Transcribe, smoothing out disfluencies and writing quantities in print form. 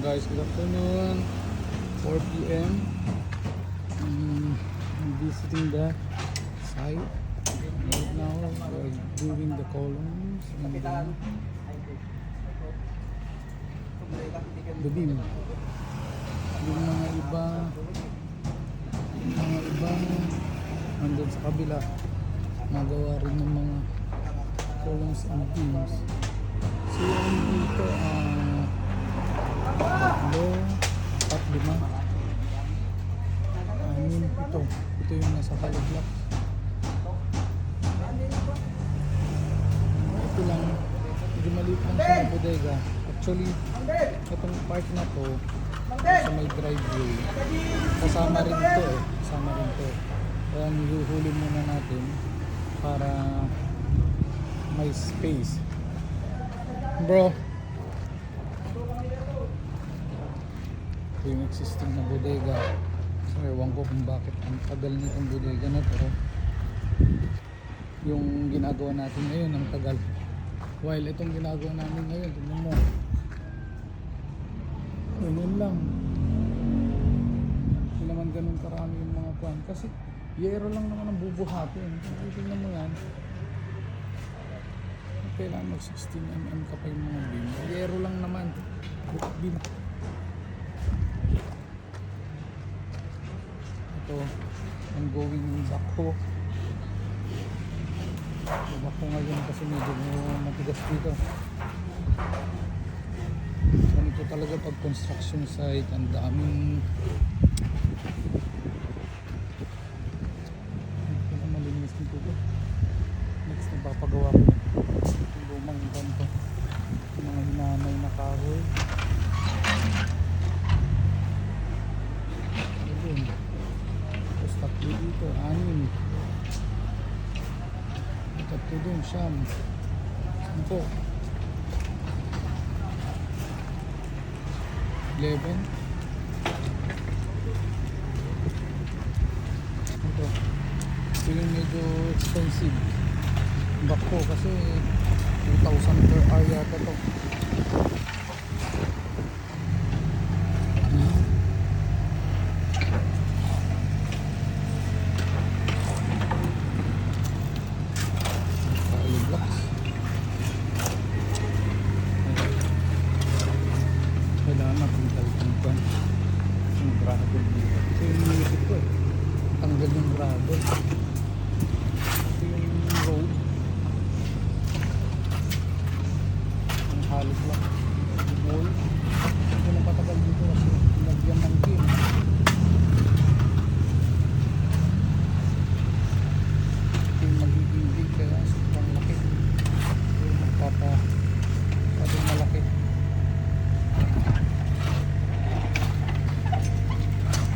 Guys, good afternoon. 4 p.m. I'm visiting the site. Right now, we're doing the columns and the beam. Yung mga iba nandun sa kabila, nagawa rin ng mga columns and beams. So yung dito, 3, 4, 5, 6, 7, 8. Ito yung nasa kaliblock. Ito lang, medyo maliit lang siya ng bodega. Actually, itong part na to sa may driveway, kasama rin ito kasama rin ito. Kaya niluhuli muna natin para may space. Bro, ito yung existing na bodega. So ewan ko kung bakit ang tagal nitong bodega na to. Yung ginagawa natin ngayon ang tagal, while itong ginagawa namin ngayon, tignan mo, ganun lang. Hindi naman ganun karami yung mga kwan, kasi yero lang naman ang bubuhatin. Tignan mo yan, kailangan mag 16mm ka pa yung mga beam. Yero lang naman, beam. Ito, I'm going backhoe. Backhoe ngayon kasi medyo matigas dito. Ganito talaga pag construction site, ang daming malinis nito to. Next na papagawa ko yung lumang ganito, mga hinamay na kahoy. Ayun, tapos tatlo dito, 6. Tatlo dun, 9. 10, 11. Ito yung medyo expensive backhoe kasi 2,000 per hour yata to. Kailangan matanggal yung gravel dito. Ito yung inisip ko tanggal yung gravel.